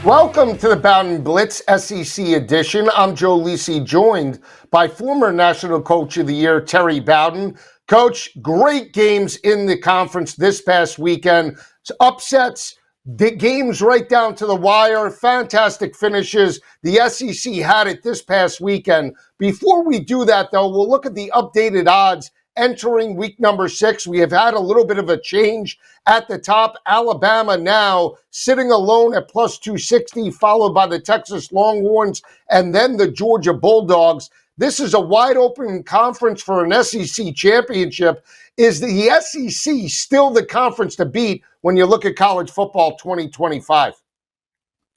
Welcome to the Bowden Blitz SEC edition. I'm Joe Lisi, joined by former National Coach of the Year, Terry Bowden. Coach, great games in the conference this past weekend. Upsets, games right down to the wire, fantastic finishes. The SEC had it this past weekend. Before we do that, though, we'll look at the updated odds entering week number 6. We have had a little bit of a change at the top. Alabama now sitting alone at plus 260, followed by the Texas Longhorns and then the Georgia Bulldogs. This is a wide open conference for an SEC championship. Is the SEC still the conference to beat when you look at college football 2025?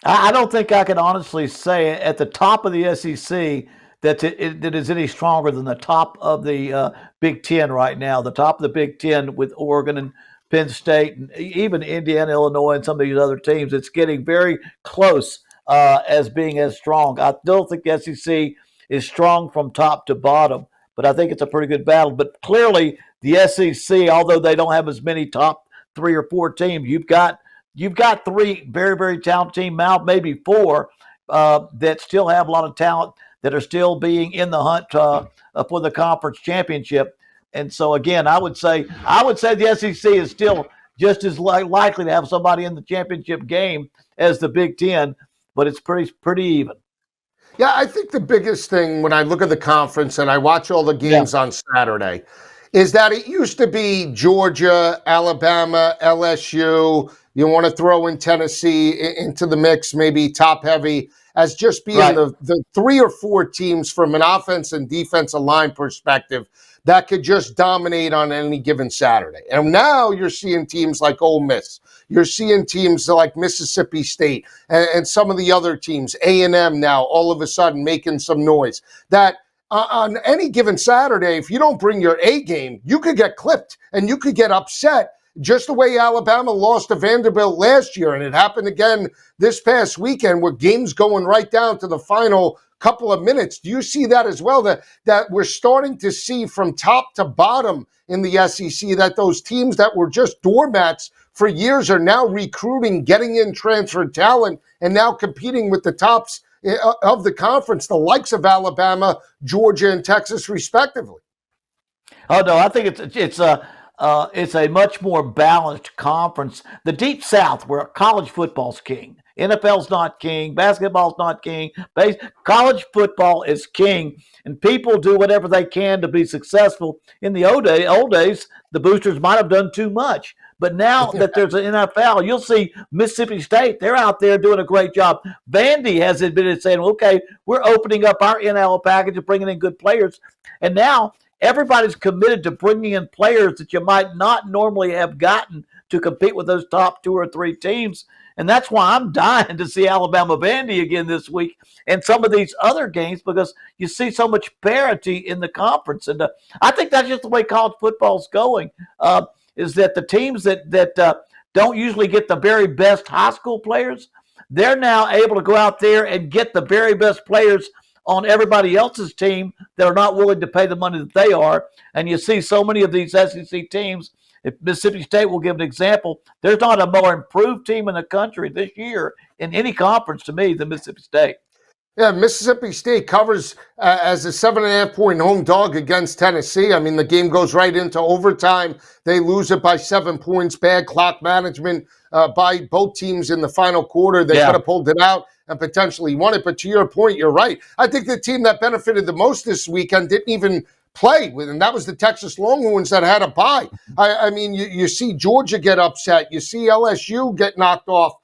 I don't think I can honestly say at the top of the SEC that it is any stronger than the top of the Big Ten right now. The top of the Big Ten with Oregon and Penn State and even Indiana, Illinois, and some of these other teams. It's getting very close as being as strong. I still think the SEC is strong from top to bottom, but I think it's a pretty good battle. But clearly, the SEC, although they don't have as many top 3 or 4 teams, you've got 3 very, very talented teams, now maybe 4, that still have a lot of talent that are still being in the hunt for the conference championship. And so, again, I would say the SEC is still just as likely to have somebody in the championship game as the Big Ten, but it's pretty even. Yeah, I think the biggest thing when I look at the conference and I watch all the games on Saturday is that it used to be Georgia, Alabama, LSU. You want to throw in Tennessee into the mix, maybe top heavy, as just being the 3 or 4 teams from an offense and defensive line perspective that could just dominate on any given Saturday. And now you're seeing teams like Ole Miss. You're seeing teams like Mississippi State and some of the other teams, A&M now all of a sudden making some noise. That on any given Saturday, if you don't bring your A game, you could get clipped and you could get upset, just the way Alabama lost to Vanderbilt last year. And it happened again this past weekend with games going right down to the final couple of minutes. Do you see that as well, that we're starting to see from top to bottom in the SEC, that those teams that were just doormats for years are now recruiting, getting in transfer talent, and now competing with the tops of the conference, the likes of Alabama, Georgia, and Texas, respectively? Oh, no, I think it's a much more balanced conference. The Deep South, where college football's king. NFL's not king. Basketball's not king. College football is king, and people do whatever they can to be successful. In the old days, the boosters might have done too much. But now that there's an NFL, you'll see Mississippi State, they're out there doing a great job. Vandy has admitted saying, okay, we're opening up our NIL package and bringing in good players. And now everybody's committed to bringing in players that you might not normally have gotten to compete with those top 2 or 3 teams. And that's why I'm dying to see Alabama Vandy again this week and some of these other games, because you see so much parity in the conference. And I think that's just the way college football's going, is that the teams that don't usually get the very best high school players, they're now able to go out there and get the very best players on everybody else's team that are not willing to pay the money that they are. And you see so many of these SEC teams. If Mississippi State will give an example, there's not a more improved team in the country this year in any conference to me than Mississippi State. Yeah, Mississippi State covers as a 7.5-point home dog against Tennessee. I mean, the game goes right into overtime. They lose it by 7 points. Bad clock management by both teams in the final quarter. They could have pulled it out and potentially won it. But to your point, you're right. I think the team that benefited the most this weekend didn't even play with, and that was the Texas Longhorns that had a bye. I mean, you see Georgia get upset. You see LSU get knocked off,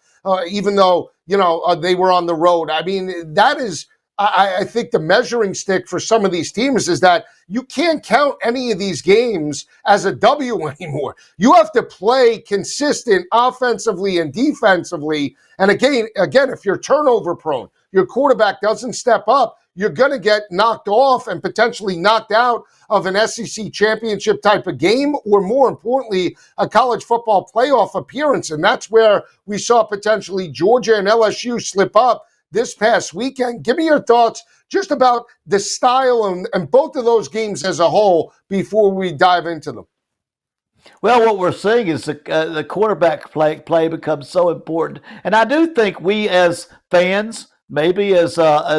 even though, they were on the road. I mean, that is, I think the measuring stick for some of these teams is that you can't count any of these games as a W anymore. You have to play consistent offensively and defensively. And again, if you're turnover prone, your quarterback doesn't step up, you're going to get knocked off and potentially knocked out of an SEC championship type of game, or more importantly, a college football playoff appearance. And that's where we saw potentially Georgia and LSU slip up this past weekend. Give me your thoughts just about the style and both of those games as a whole before we dive into them. Well, what we're seeing is the quarterback play becomes so important, and I do think we as fans, maybe as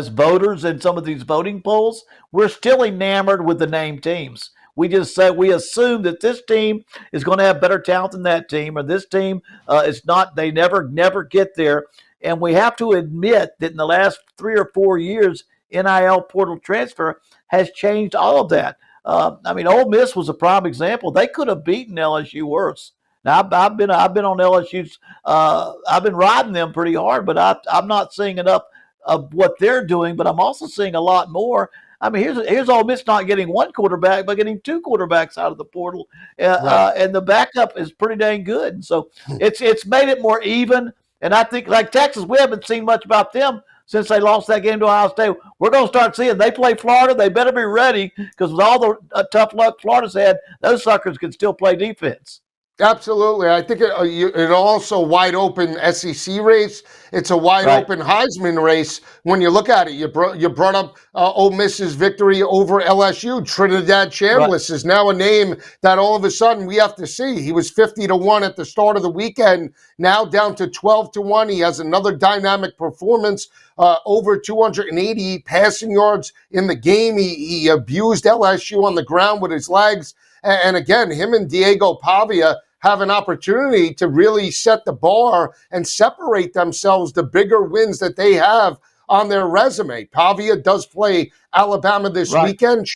voters in some of these voting polls, we're still enamored with the name teams. We just say we assume that this team is going to have better talent than that team, or this team is not. They never get there, and we have to admit that in the last 3 or 4 years, NIL portal transfer has changed all of that. I mean, Ole Miss was a prime example. They could have beaten LSU worse. Now, I've been on LSU's. I've been riding them pretty hard, but I'm not seeing enough of what they're doing. But I'm also seeing a lot more. I mean, here's Ole Miss not getting one quarterback, but getting two quarterbacks out of the portal, Right. and the backup is pretty dang good. And so it's made it more even. And I think like Texas, we haven't seen much about them since they lost that game to Ohio State. We're going to start seeing they play Florida. They better be ready because with all the tough luck Florida's had, those suckers can still play defense. Absolutely. I think it also wide open SEC race. It's a wide Right. open Heisman race when you look at it. You brought up Ole Miss's victory over LSU. Trinidad Right. Chambliss is now a name that all of a sudden we have to see. He was 50-1 at the start of the weekend, now down to 12-1. He has another dynamic performance, over 280 passing yards in the game. He abused LSU on the ground with his legs. And again, him and Diego Pavia have an opportunity to really set the bar and separate themselves the bigger wins that they have on their resume. Pavia does play Alabama this Right. weekend.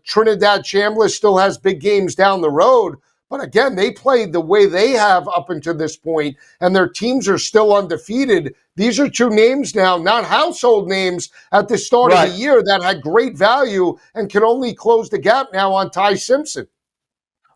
Trinidad Chambliss still has big games down the road. But again, they played the way they have up until this point, and their teams are still undefeated. These are two names now, not household names at the start of Right. the year that had great value and can only close the gap now on Ty Simpson.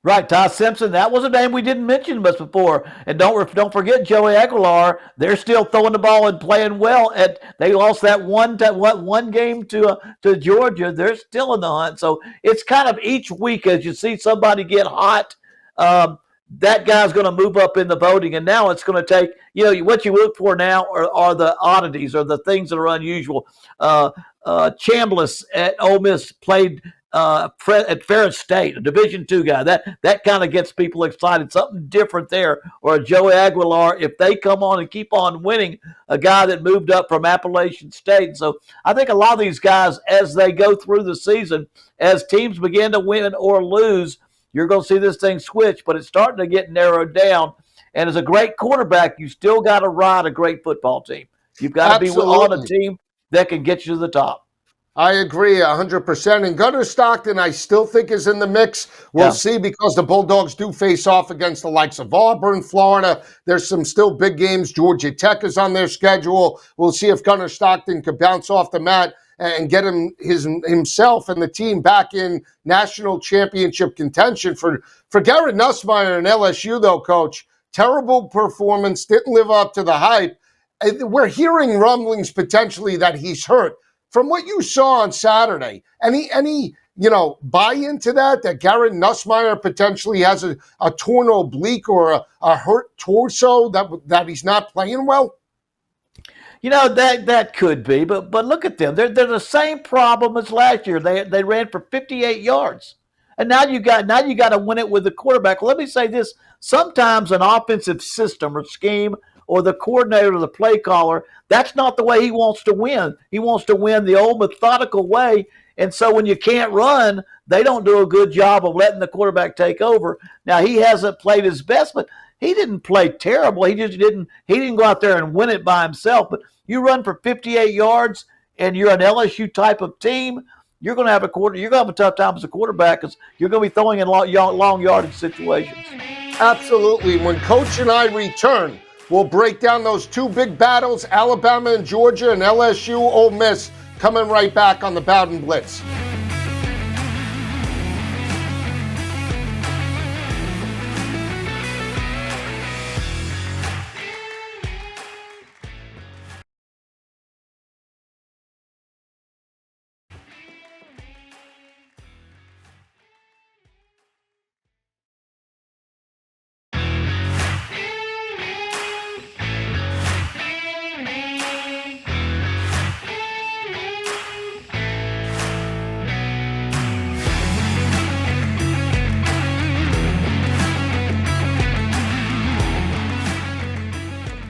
Right, Ty Simpson. That was a name we didn't mention much before. And don't forget Joey Aguilar. They're still throwing the ball and playing well. And they lost that one game to Georgia. They're still in the hunt. So it's kind of each week as you see somebody get hot, um, that guy's going to move up in the voting. And now it's going to take what you look for now are the oddities or the things that are unusual. Chambliss at Ole Miss played at Ferris State, a Division II guy. That kind of gets people excited. Something different there. Or a Joey Aguilar, if they come on and keep on winning, a guy that moved up from Appalachian State. So I think a lot of these guys, as they go through the season, as teams begin to win or lose, you're going to see this thing switch. But it's starting to get narrowed down. And as a great quarterback, you still got to ride a great football team. You've got to be on a team that can get you to the top. I agree 100%. And Gunnar Stockton, I still think, is in the mix. We'll see, because the Bulldogs do face off against the likes of Auburn, Florida. There's some still big games. Georgia Tech is on their schedule. We'll see if Gunnar Stockton could bounce off the mat and get himself and the team back in national championship contention. For Garrett Nussmeier and LSU, though, Coach, terrible performance, didn't live up to the hype. We're hearing rumblings potentially that he's hurt. From what you saw on Saturday, any buy into that Garrett Nussmeier potentially has a torn oblique or a hurt torso that he's not playing well? That could be, but look at them. They're the same problem as last year. They ran for 58 yards, and now you got to win it with the quarterback. Let me say this: sometimes an offensive system or scheme, or the coordinator or the play caller, that's not the way he wants to win. He wants to win the old methodical way. And so when you can't run, they don't do a good job of letting the quarterback take over. Now, he hasn't played his best, but he didn't play terrible. He didn't go out there and win it by himself. But you run for 58 yards and you're an LSU type of team, you're going to have a tough time as a quarterback because you're going to be throwing in long yardage situations. Absolutely. When Coach and I return, we'll break down those two big battles, Alabama and Georgia, and LSU, Ole Miss, coming right back on the Bowden Blitz.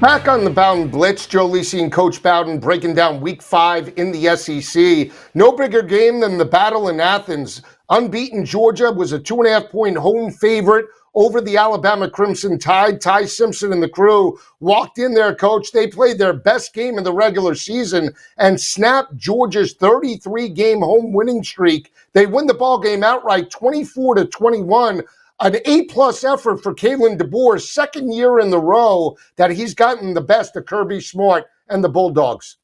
Back on the Bowden Blitz, Joe Lisi and Coach Bowden breaking down Week 5 in the SEC. No bigger game than the battle in Athens. Unbeaten Georgia was a 2.5-point home favorite over the Alabama Crimson Tide. Ty Simpson and the crew walked in there, Coach. They played their best game of the regular season and snapped Georgia's 33-game home winning streak. They win the ball game outright, 24-21. An A-plus effort for Kalen DeBoer's second year in the row that he's gotten the best of Kirby Smart and the Bulldogs.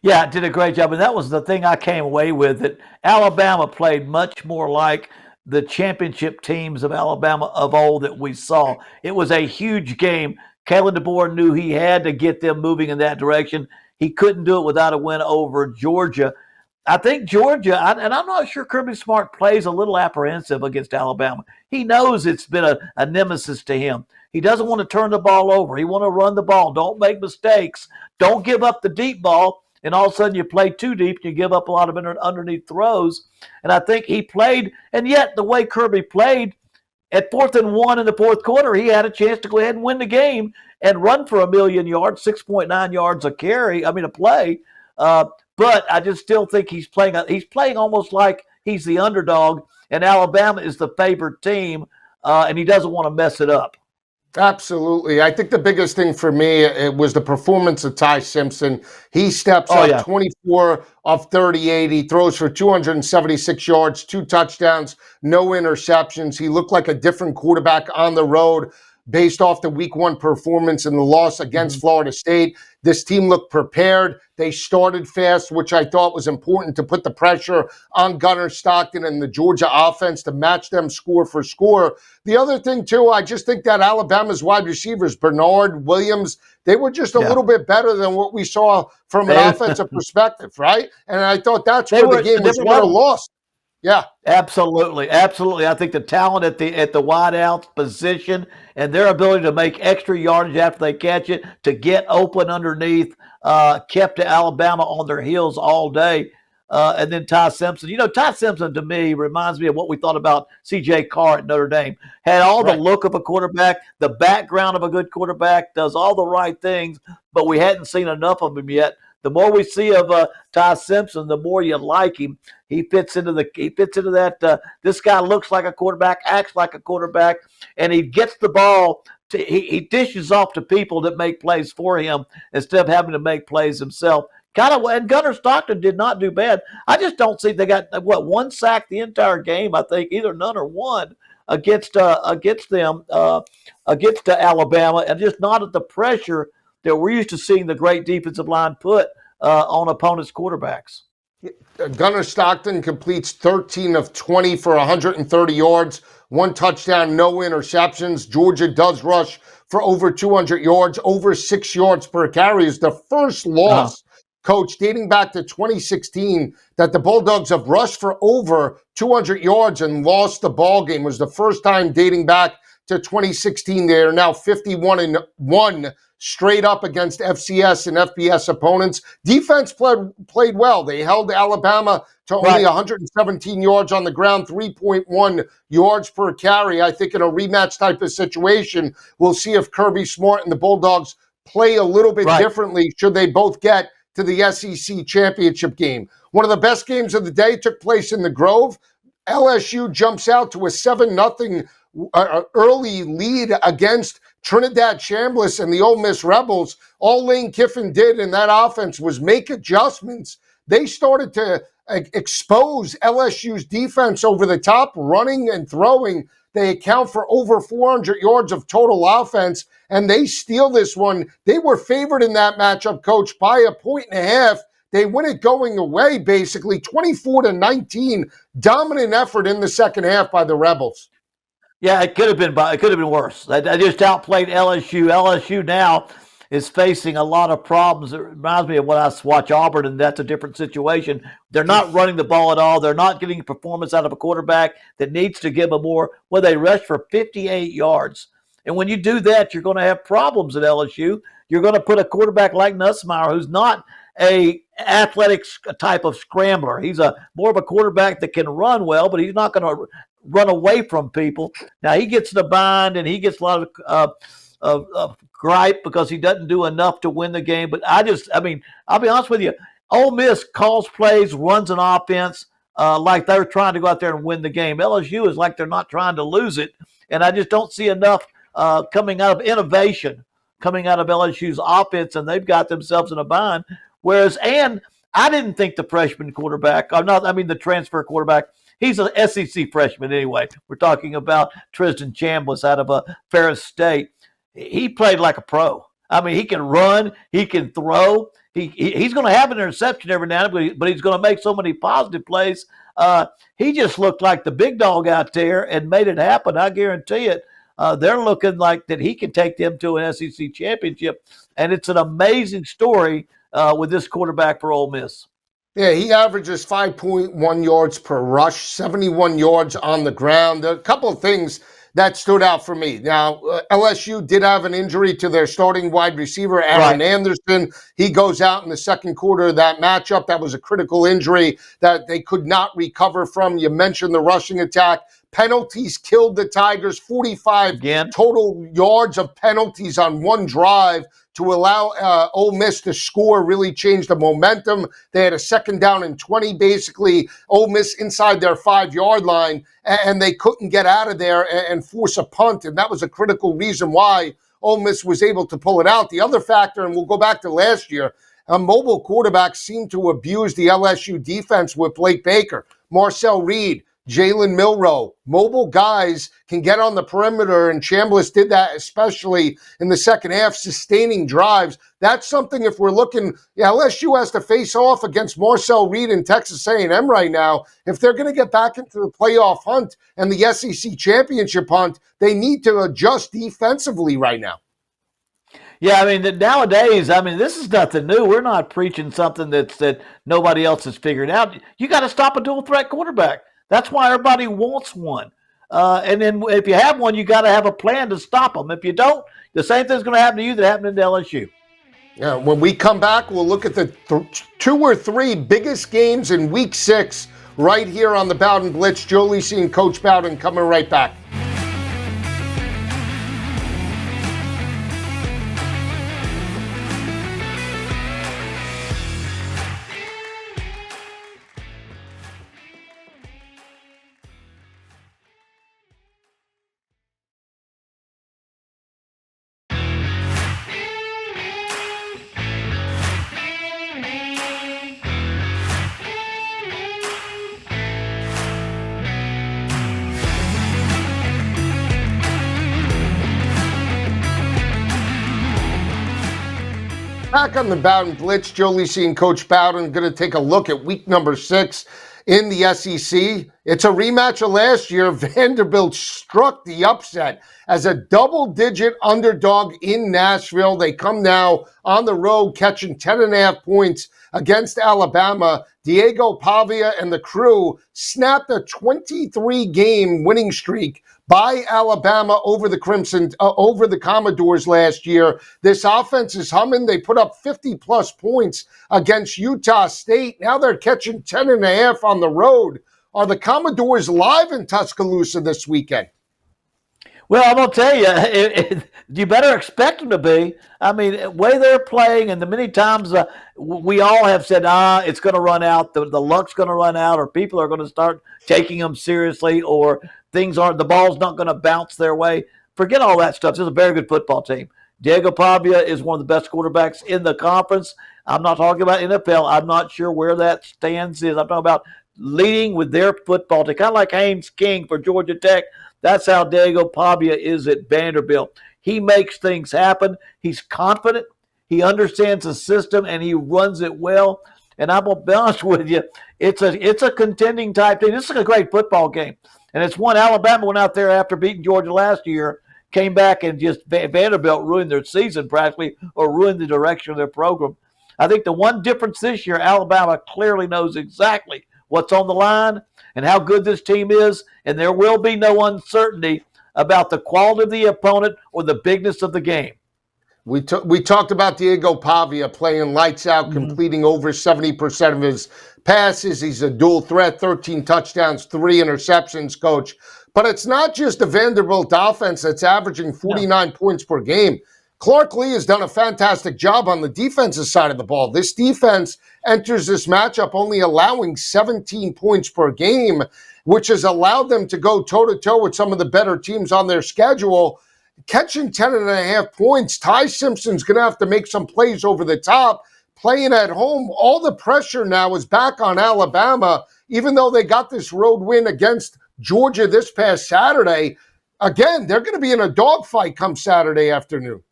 Yeah, did a great job. And that was the thing I came away with, that Alabama played much more like the championship teams of Alabama of old that we saw. It was a huge game. Kalen DeBoer knew he had to get them moving in that direction. He couldn't do it without a win over Georgia. I think Georgia, and I'm not sure Kirby Smart plays a little apprehensive against Alabama. He knows it's been a nemesis to him. He doesn't want to turn the ball over. He wants to run the ball. Don't make mistakes. Don't give up the deep ball. And all of a sudden you play too deep and you give up a lot of underneath throws. And I think he played, and yet the way Kirby played, at 4th and 1 in the fourth quarter, he had a chance to go ahead and win the game and run for 1,000,000 yards, 6.9 yards a play. But I just still think he's playing almost like he's the underdog, and Alabama is the favored team, and he doesn't want to mess it up. Absolutely. I think the biggest thing for me, it was the performance of Ty Simpson. He steps up 24 of 38. He throws for 276 yards, 2 touchdowns, no interceptions. He looked like a different quarterback on the road based off the Week 1 performance and the loss against Florida State. This team looked prepared. They started fast, which I thought was important to put the pressure on Gunnar Stockton and the Georgia offense to match them score for score. The other thing, too, I just think that Alabama's wide receivers, Bernard, Williams, they were just a little bit better than what we saw from an offensive perspective, right? And I thought that's where the game was won or lost. Yeah, absolutely. I think the talent at the wide out position and their ability to make extra yardage after they catch it, to get open underneath, kept Alabama on their heels all day. And then Ty Simpson. Ty Simpson to me reminds me of what we thought about C.J. Carr at Notre Dame. Had all the look of a quarterback, the background of a good quarterback, does all the right things, but we hadn't seen enough of him yet. The more we see of Ty Simpson, the more you like him. He fits into that. This guy looks like a quarterback, acts like a quarterback, and he gets the ball. He dishes off to people that make plays for him instead of having to make plays himself. And Gunnar Stockton did not do bad. I just don't see they got one sack the entire game. I think either none or one against Alabama, and just not at the pressure that we're used to seeing the great defensive line put on opponents' quarterbacks. Gunnar Stockton completes 13 of 20 for 130 yards, 1 touchdown, no interceptions. Georgia does rush for over 200 yards, over 6 yards per carry. Is the first loss, Coach, dating back to 2016 that the Bulldogs have rushed for over 200 yards and lost the ball game. It was the first time dating back to 2016. They are now 51-1 straight up against FCS and FBS opponents. Defense played well. They held Alabama to only 117 yards on the ground, 3.1 yards per carry. I think in a rematch type of situation, we'll see if Kirby Smart and the Bulldogs play a little bit differently should they both get to the SEC championship game. One of the best games of the day took place in the Grove. LSU jumps out to a 7-0 early lead against Trinidad Chambliss and the Ole Miss Rebels. All Lane Kiffin did in that offense was make adjustments. They started to expose LSU's defense over the top, running and throwing. They account for over 400 yards of total offense, and they steal this one. They were favored in that matchup, Coach, by 1.5 points. They win it going away, basically 24-19. Dominant effort in the second half by the Rebels. Yeah, it could have been worse. They just outplayed LSU. LSU now is facing a lot of problems. It reminds me of when I watch Auburn, and that's a different situation. They're not running the ball at all. They're not getting performance out of a quarterback that needs to give them more. Well, they rushed for 58 yards. And when you do that, you're going to have problems at LSU. You're going to put a quarterback like Nussmeier, who's not a athletic type of scrambler. He's more of a quarterback that can run well, but he's not going to run away from people. Now, he gets in a bind, and he gets a lot gripe because he doesn't do enough to win the game. But I mean, I'll be honest with you. Ole Miss calls plays, runs an offense like they're trying to go out there and win the game. LSU is like they're not trying to lose it, and I just don't see enough coming out of innovation, coming out of LSU's offense, and they've got themselves in a bind. Whereas, and I didn't think the freshman quarterback, the transfer quarterback, he's an SEC freshman anyway. We're talking about Tristan Chambliss out of Ferris State. He played like a pro. I mean, he can run, he can throw. He's going to have an interception every now and then, but he's going to make so many positive plays. He just looked like the big dog out there and made it happen. I guarantee it. They're looking like that he can take them to an SEC championship, and it's an amazing story with this quarterback for Ole Miss. Yeah, he averages 5.1 yards per rush, 71 yards on the ground. A couple of things that stood out for me. Now, LSU did have an injury to their starting wide receiver, Aaron Anderson. He goes out in the second quarter of that matchup. That was a critical injury that they could not recover from. You mentioned the rushing attack. Penalties killed the Tigers, 45 total yards of penalties on one drive to allow Ole Miss to score, really changed the momentum. They had a second down and 20, basically, Ole Miss inside their 5-yard line, and they couldn't get out of there and force a punt, and that was a critical reason why Ole Miss was able to pull it out. The other factor, and we'll go back to last year, mobile quarterbacks seemed to abuse the LSU defense with Blake Baker, Marcel Reed, Jalen Milroe. Mobile guys can get on the perimeter, and Chambliss did that especially in the second half, sustaining drives. That's something, if we're looking, LSU has to face off against Marcel Reed and Texas A&M right now. If they're going to get back into the playoff hunt and the SEC championship hunt, they need to adjust defensively right now. Yeah, I mean, nowadays, this is nothing new. We're not preaching something that nobody else has figured out. You got to stop a dual threat quarterback. That's why everybody wants one. And then if you have one, you got to have a plan to stop them. If you don't, the same thing's going to happen to you that happened to LSU. Yeah, when we come back, we'll look at the 2 or 3 biggest games in Week 6 right here on the Bowden Blitz. Joe Lisi and Coach Bowden coming right back. Back on the Bowden Blitz, Joe Lisi and Coach Bowden going to take a look at week number 6 in the SEC. It's a rematch of last year. Vanderbilt struck the upset as a double-digit underdog in Nashville. They come now on the road catching 10.5 points against Alabama. Diego Pavia and the crew snapped a 23-game winning streak by Alabama over the Commodores last year. This offense is humming. They put up 50-plus points against Utah State. Now they're catching 10.5 on the road. Are the Commodores live in Tuscaloosa this weekend? Well, I'm going to tell you, you better expect them to be. I mean, the way they're playing and the many times we all have said, it's going to run out, the luck's going to run out, or people are going to start taking them seriously, or the ball's not going to bounce their way. Forget all that stuff. This is a very good football team. Diego Pavia is one of the best quarterbacks in the conference. I'm not talking about NFL. I'm not sure where that stands is. I'm talking about leading with their football team, kind of like Haynes King for Georgia Tech. That's how Diego Pavia is at Vanderbilt. He makes things happen. He's confident. He understands the system, and he runs it well. And I'm going to be honest with you, it's a contending type thing. This is a great football game. And it's one Alabama went out there after beating Georgia last year, came back and just Vanderbilt ruined their season practically, or ruined the direction of their program. I think the one difference this year, Alabama clearly knows exactly what's on the line and how good this team is, and there will be no uncertainty about the quality of the opponent or the bigness of the game. We talked about Diego Pavia playing lights out, completing over 70% of his passes. He's a dual threat, 13 touchdowns, 3 interceptions, Coach. But it's not just the Vanderbilt offense that's averaging 49 points per game. Clark Lee has done a fantastic job on the defensive side of the ball. This defense enters this matchup only allowing 17 points per game, which has allowed them to go toe-to-toe with some of the better teams on their schedule. Catching 10.5 points, Ty Simpson's going to have to make some plays over the top. Playing at home, all the pressure now is back on Alabama, even though they got this road win against Georgia this past Saturday. Again, they're going to be in a dogfight come Saturday afternoon.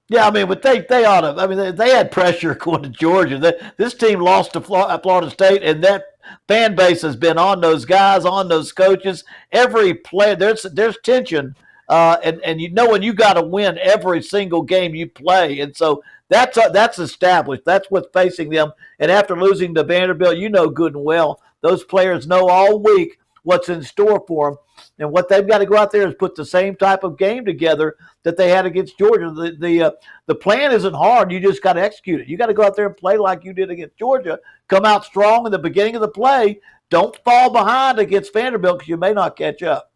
Yeah, I mean, but they ought to. I mean, they had pressure going to Georgia. This team lost to Florida State, and that fan base has been on those guys, on those coaches. Every play, there's tension, and you know when you got to win every single game you play, and so that's established. That's what's facing them. And after losing to Vanderbilt, you know good and well those players know all week what's in store for them. And what they've got to go out there is put the same type of game together that they had against Georgia. The plan isn't hard. You just got to execute it. You got to go out there and play like you did against Georgia. Come out strong in the beginning of the play. Don't fall behind against Vanderbilt because you may not catch up.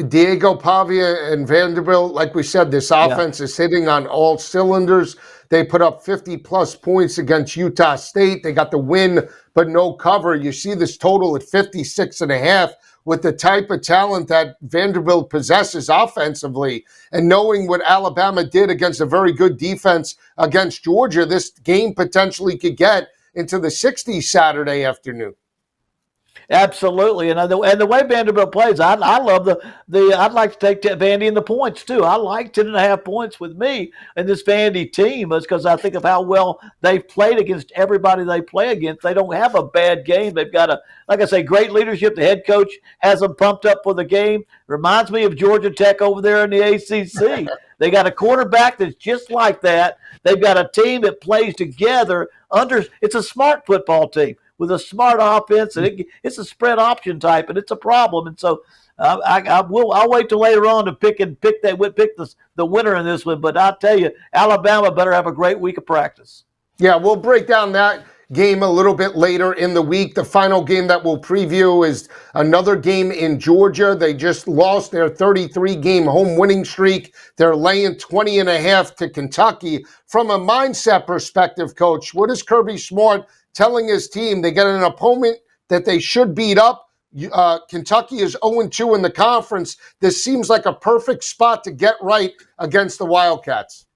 Diego Pavia and Vanderbilt, like we said, this offense is hitting on all cylinders. They put up 50-plus points against Utah State. They got the win, but no cover. You see this total at 56.5 with the type of talent that Vanderbilt possesses offensively. And knowing what Alabama did against a very good defense against Georgia, this game potentially could get into the 60s Saturday afternoon. Absolutely, and the way Vanderbilt plays, I love I'd like to take Vandy in the points too. I like 10.5 points with me and this Vandy team is because I think of how well they've played against everybody they play against. They don't have a bad game. They've got like I say, great leadership. The head coach has them pumped up for the game. Reminds me of Georgia Tech over there in the ACC. They got a quarterback that's just like that. They've got a team that plays together. It's a smart football team with a smart offense, and it's a spread option type, and it's a problem. And so I'll wait till later on to pick the winner in this one. But I'll tell you, Alabama better have a great week of practice. Yeah, we'll break down that game a little bit later in the week. The final game that we'll preview is another game in Georgia. They just lost their 33-game home winning streak. They're laying 20.5 to Kentucky. From a mindset perspective, Coach, what is Kirby Smart telling his team? They get an opponent that they should beat up. Kentucky is 0-2 in the conference. This seems like a perfect spot to get right against the Wildcats.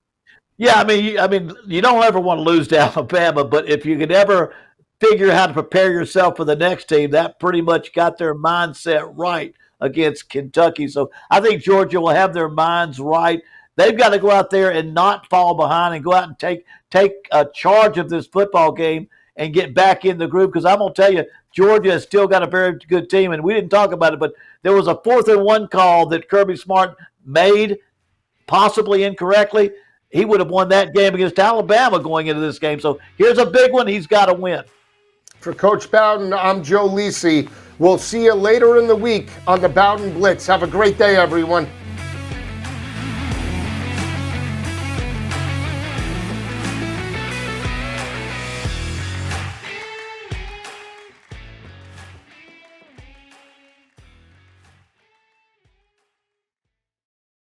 Yeah, I mean, you don't ever want to lose to Alabama, but if you could ever figure out how to prepare yourself for the next team, that pretty much got their mindset right against Kentucky. So I think Georgia will have their minds right. They've got to go out there and not fall behind and go out and take charge of this football game and get back in the groove, because I'm going to tell you, Georgia has still got a very good team, and we didn't talk about it, but there was a 4th-and-1 call that Kirby Smart made, possibly incorrectly. He would have won that game against Alabama going into this game. So here's a big one he's got to win. For Coach Bowden, I'm Joe Lisi. We'll see you later in the week on the Bowden Blitz. Have a great day, everyone.